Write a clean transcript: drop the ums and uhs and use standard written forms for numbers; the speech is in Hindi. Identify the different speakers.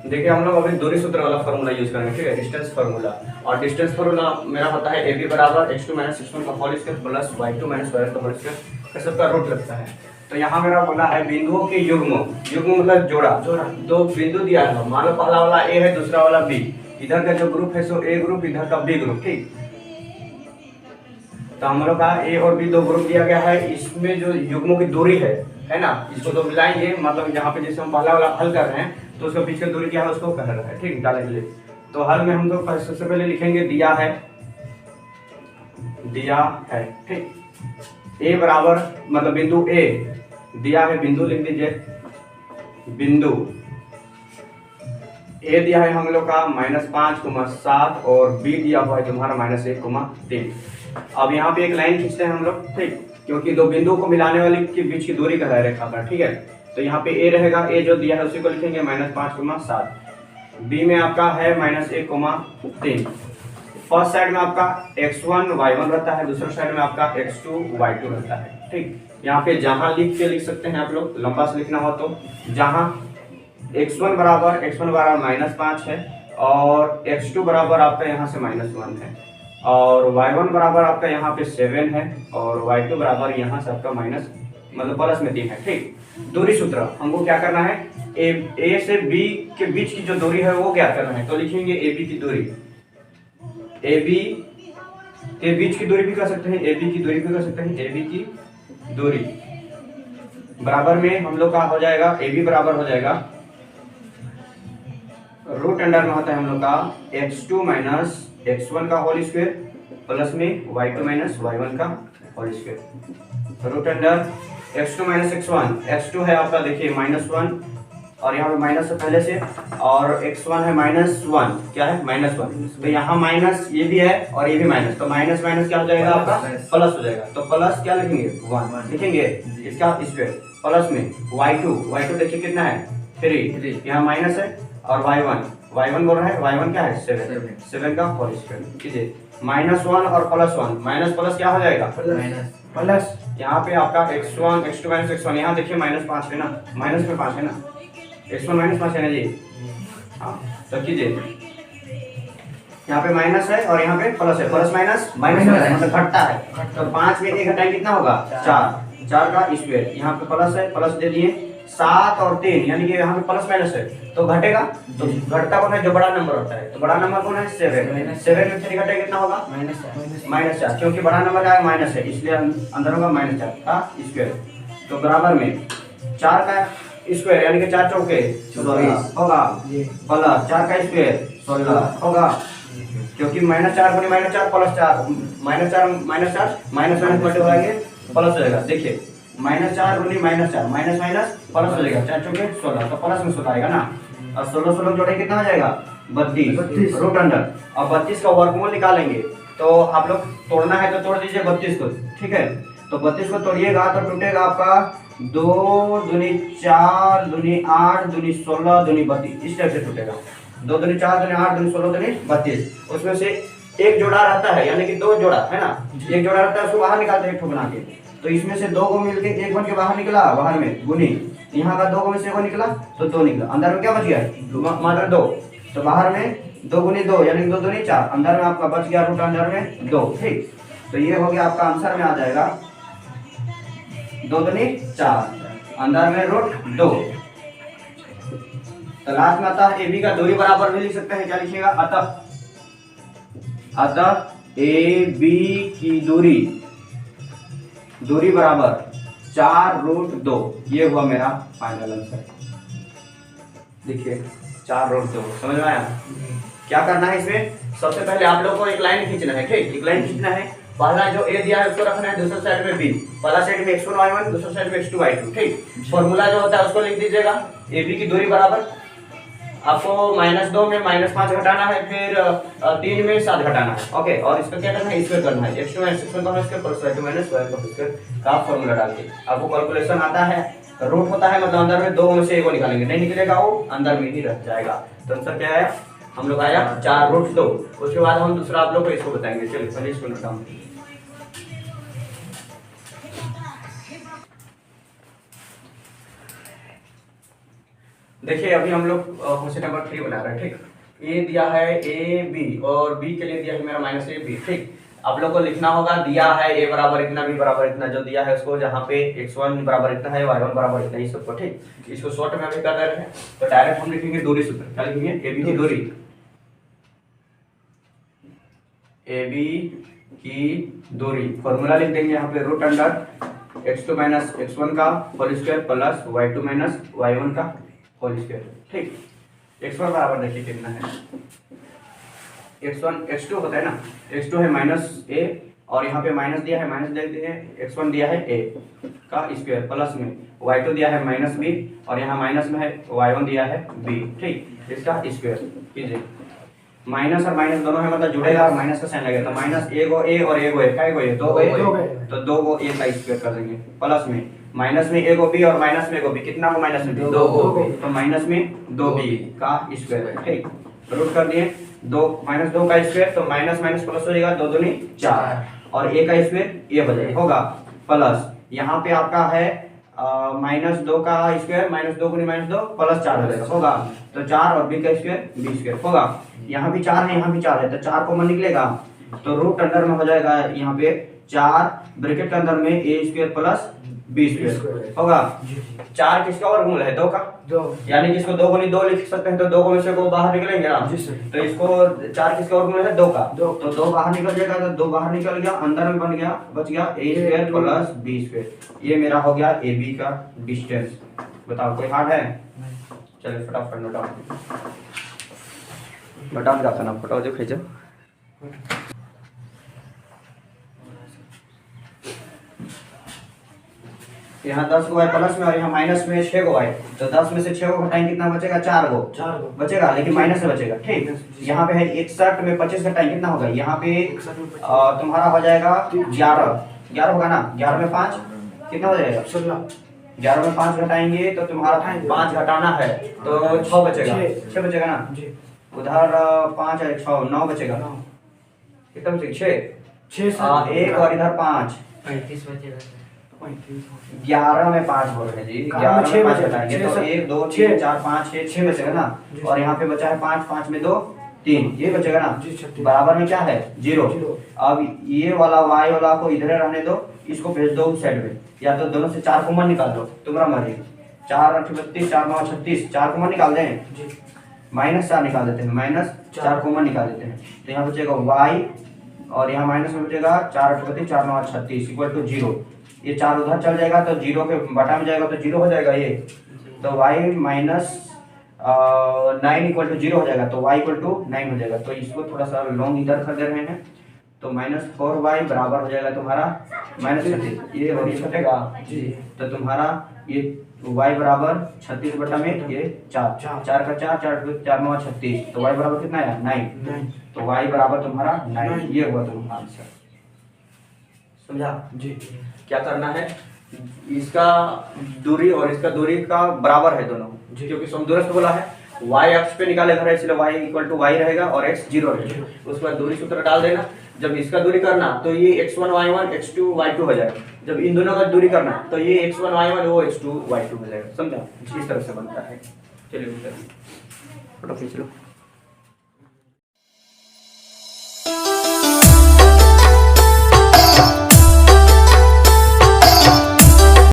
Speaker 1: देखिए हम लोग अभी दूरी सूत्र वाला फॉर्मूला यूज करेंगे, ठीक है, डिस्टेंस फार्मूला। और डिस्टेंस फार्मूला मेरा होता है AB बराबर x2 माइनस x1 का whole square plus y2 minus y1 का होल स्क्वायर का सबका रूट लगता है। तो यहाँ मेरा बोला है बिंदुओं के युग्म, युग्म मतलब जोड़ा, दो बिंदु दिया है, मान लो पहला वाला A है, दूसरा वाला B, इधर का जो ग्रुप है सो A ग्रुप, इधर का B ग्रुप, ठीक। तो हम लोग का A और B दो ग्रुप दिया गया है, इसमें जो युग्मों की दूरी है ना, इसको तो मिलाएंगे, मतलब यहाँ पे जैसे हम पहला वाला हल कर रहे हैं तो उसका बीच की दूरी क्या है उसको कह रहा है, ठीक, निकालने के लिए। तो हल में हम तो सबसे पहले लिखेंगे दिया है, ठीक। A बराबर मतलब बिंदु A दिया है, बिंदु लिख दीजिए, बिंदु A दिया है हम लोग का -5,7 और B दिया हुआ है तुम्हारा -1,3। अब यहाँ पे एक लाइन खींचते हैं हम लोग, ठीक, क्योंकि दो बिंदुओं को मिलाने वाले के बीच की दूरी का है रेखा पर, ठीक है। तो यहाँ पे A रहेगा, A जो दिया है उसी को लिखेंगे -5,7। B में आपका है -1,3। फर्स्ट साइड में आपका x1 y1 रहता है, दूसरा साइड में आपका x2 y2 रहता है, ठीक। यहाँ पे जहां लिख सकते हैं आप लोग, लंबा से लिखना हो तो जहां x1 बराबर -5 है और x2 बराबर आपका यहाँ से -1 है और y1 बराबर आपका यहाँ पे 7 है और y2 बराबर यहाँ से आपका मतलब +3 है, ठीक। दूरी सूत्र हमको क्या करना है, A से B के बीच की जो दूरी है वो क्या करना है, तो लिखेंगे AB की दूरी, AB के बीच की दूरी भी कर सकते हैं, AB की दूरी भी कर सकते हैं, AB की दूरी बराबर में हम लोग का हो जाएगा, AB बराबर हो जाएगा रूट अंडर में होता है हम लोग का x2 माइनस x1 का होल स्क्वायर प्लस में y2 माइनस y1 का whole square, root under x2 minus x1 है आपका देखिए -1 और यहाँ पे माइनस है पहले से, और x1 है -1, क्या है -1, तो यहाँ माइनस ये भी है और ये भी माइनस, तो माइनस माइनस क्या हो जाएगा आपका प्लस हो जाएगा। तो प्लस क्या लिखेंगे 1 लिखेंगे, इसका स्क्वायर प्लस में y2 देखिए कितना है 3, यहाँ माइनस है और y1 बोल रहा है, y1 क्या है 7 का होल स्क्वायर कीजिए, -1 और +1, माइनस प्लस क्या हो जाएगा प्लस, यहाँ पे आपका x1 x2 माइनस x1, यहाँ देखिए -5 है ना, माइनस में 5 है ना, x1 -5 है ना जी, हाँ तो कीजिए, यहाँ पे माइनस है और यहाँ पे प्लस है, प्लस माइनस मतलब घटता है, तो 5 में 1 घटाएं कितना होगा 4 का स्क्वायर, यहाँ पे प्लस है, प्लस दे दिए, 7 और 3 यानी कि यहाँ पे प्लस माइनस है तो घटेगा, तो घटता कौन है जो बड़ा नंबर होता है, तो बड़ा नंबर कौन है 7 में 3 घटे कितना होगा -4, क्योंकि बड़ा नंबर का माइनस है इसलिए अंदर होगा -4 का स्क्वायर, तो बराबर में 4 का स्क्वायर यानी कि 4 चौके 16 होगा प्लस 4 का स्क्वायर 16 होगा, क्योंकि -4 गुनी -4 प्लस 4 -4 माइनस मल्टीप्लाई करेंगे प्लस हो जाएगा, देखिए -4 गुनी -4 माइनस प्लस हो जाएगा, 4 चौके 16, तो प्लस में 16 आएगा ना, और 16 जोड़े कितना हो जाएगा 32 रूट अंडर, और 32 का वर्गमूल निकालेंगे, तो आप लोग तोड़ना है तो तोड़ दीजिए 32 को, ठीक है। तो 32 को तोड़िएगा तो टूटेगा आपका 2 दूनी 4 दूनी 8 दूनी 16 दूनी 32, इस टाइप से टूटेगा, 2 दूनी 4 दूनी 8 दूनी 16 दूनी 32, उसमें से एक जोड़ा रहता है यानी कि 2 जोड़ा है ना, एक जोड़ा रहता है उसको बाहर निकालते हैं एक ठो बना के, तो इसमें से 2 को मिलके एक बन के बाहर निकला, बाहर में गुनी, यहाँ का 2 को में से 1 निकला तो 2 निकला, अंदर में क्या बच गया मात्र 2, तो बाहर में 2 गुनी 2 यानी 2 दूनी 4, अंदर में आपका बच गया रूट अंदर में 2, ठीक। तो ये हो गया आपका आंसर में आ जाएगा 2 दूनी 4, अंदर में रूट 2। तो लास्ट में आता है AB का दूरी बराबर भी लिख सकते हैं, क्या लिखिएगा अतः AB की दूरी बराबर 4√2, ये हुआ मेरा फाइनल आंसर, देखिए 4√2, समझ में आया। क्या करना है इसमें, सबसे पहले आप लोग को एक लाइन खींचना है, ठीक, एक लाइन खींचना है, पहला जो A दिया है उसको रखना है, दूसरा साइड में B, पहला साइड में x1 y1 दूसरा साइड में x2 y2, ठीक। फॉर्मूला जो होता है उसको लिख दीजिएगा, AB की दूरी बराबर आपको -2 में -5 घटाना है, फिर 3 में 7 घटाना है, ओके, और इसका क्या करना है स्क्वायर करना है, x2 माइनस x1 का square plus y2 minus y1 का स्क्वायर का फॉर्मूला डाल के आपको कैलकुलेशन आता है, रूट होता है मतलब अंदर में 2 में से 1 को निकालेंगे, नहीं निकलेगा वो अंदर में ही रह जाएगा, तो आंसर क्या आया हम लोग आया 4√2। उसके बाद हम दूसरा आप लोग को इसको बताएंगे, चलिए पहले इसको नोट देखिए अभी हम लोग क्वेश्चन नंबर 3 बना रहे हैं, ठीक। ए दिया है ए बी और बी के लिए दिया है मेरा माइनस ए बी, ठीक। आप लोग को लिखना होगा, दिया है ए बराबर इतना, बी बराबर इतना, जो दिया है उसको, जहाँ पे x1 बराबर इतना है, y1 बराबर इतना, इस सबको, ठीक। इसको शॉर्ट में अभी कर रहे हैं, तो डायरेक्ट हम लिखेंगे दूरी सूत्र। क्या लिखेंगे? ए बी की दूरी, ए बी की दूरी फॉर्मूला लिख देंगे यहाँ पे, root under x2 minus x1 का whole square plus y2 minus y1 का होल स्क्वायर, ठीक। x1 बराबर देखिए कितना है, x1 x2 होता है ना, x2 है माइनस a और यहाँ पे माइनस दिया है, माइनस दे दिए, x1 दिया है a का स्क्वायर प्लस में y2 दिया है माइनस b और यहाँ माइनस में है y1 दिया है b, ठीक। इसका स्क्वायर कीजिए, माइनस और माइनस दोनों है, मतलब जुड़ेगा और माइनस का साइन लगेगा, तो माइनस ए को ए और ए को ए, क्या को ए, दो को ए, तो दो को ए का स्क्वायर कर देंगे, प्लस में माइनस में ए को बी और माइनस में ए को बी, कितना को माइनस में बी, दो को, तो माइनस में दो बी का स्क्वायर है, ठीक। रूट कर दिए, दो माइनस दो का स्क्वायर, तो माइनस माइनस प्लस हो जाएगा, दो दूनी चार और ए का स्क्वायर ये हो जाएगा, होगा प्लस यहाँ पे आपका है माइनस दो का स्क्वायर, माइनस दो गुनी माइनस दो प्लस चार हो जाएगा, होगा तो चार और बी का स्क्वायर बी स्क्वायर होगा, यहाँ भी चार है यहाँ भी चार है, तो चार कॉमन निकलेगा, तो रूट अंडर में हो जाएगा यहाँ पे चार, ब्रैकेट के अंदर में ए स्क्वायर प्लस बी स्क्वायर होगा। चार किसका वर्गमूल है? दो का, यानी कि इसको दो गुनी दो लिख सकते हैं, तो दो को में से को बाहर निकलेंगे ना, तो इसको चार किसका वर्गमूल है? दो का, तो दो बाहर निकल जाएगा, तो दो बाहर निकल गया, अंदर में बन गया, बच गया ए स्क्वायर प्लस बी स्क्वायर, ये मेरा हो गया ए बी का डिस्टेंस। बताओ कोई हार्ड है? चलिए फटाफट नोट डाउन जाता ना, फोटो जो खींचो। यहाँ 10 को y प्लस में और यहाँ माइनस में 6 को y, तो 10 में से 6 को घटाएंगे कितना बचेगा? 4 को बचेगा, लेकिन माइनस से बचेगा, ठीक। यहाँ पे है 61 में 25 घटाएंगे कितना होगा? यहाँ पे तुम्हारा हो जाएगा 11 होगा ना, 11 में 5 कितना हो जाएगा? 11 में 5 घटाएंगे तो तुम्हारा 5 घटाना है तो 6 बचेगा, 6 बचेगा ना, उधर 5 है 6 9 बचेगा, कितना बचेगा? 6 एक और इधर 5
Speaker 2: 35 बचेगा,
Speaker 1: 11 में 5 बोल रहे जी, 11 में 5 घटाएंगे तो 1 2 3 4 5 6 बचेगा ना, और यहाँ पे बचा है 5, 5 में 2 3, ये बचेगा ना, बराबर में क्या है? 0। अब ये वाला y वाला को इधर रहने दो, इसको भेज दो उस साइड में, या तो दोनों से 4 कॉमन निकाल दो, तुम्हारा मर्जी, 4 8 32 4 9 36, 4 कॉमन निकाल दें, माइनस 4 निकाल देते हैं, माइनस 4 कॉमन निकाल देते हैं, तो यहाँ बचेगा y और यहाँ माइनस में बचेगा 4 8 32 4 9 36 इक्वल टू 0, ये 4 उधर चल जाएगा तो 0 के बटा में जाएगा तो 0 हो जाएगा ये, तो y माइनस 9 इक्वल टू 0 हो जाएगा, तो y इक्वल टू 9 हो जाएगा, तो इसको थोड़ा सा लॉन्ग इधर कर दे रहे हैं, तो माइनस 4y बराबर हो जाएगा तुम्हारा माइनस 36, ये और ये कटेगा, तो तुम्हारा ये y बराबर 36 बटा में ये 4 4 का 4 4 4 9 36, तो y बराबर कितना है? 9, तो y बराबर तुम्हारा 9, ये हुआ तुम्हारा आंसर। समझा जी? क्या करना है, इसका दूरी और इसका दूरी का बराबर है दोनों, क्योंकि समदूरस्थ बोला है, y अक्ष पे निकाले घर है, इसलिए y इक्वल टू y रहेगा और x 0 रहेगा, उसके बाद दूरी सूत्र डाल देना, जब इसका दूरी करना तो ये x1 y1 x2 y2 हो जाएगा, जब इन दोनों का दूरी करना तो ये x1 y1 वो x2 y2 हो जाएगा। समझा? इस तरह से बनता है। चलिए फोटो खींच लो।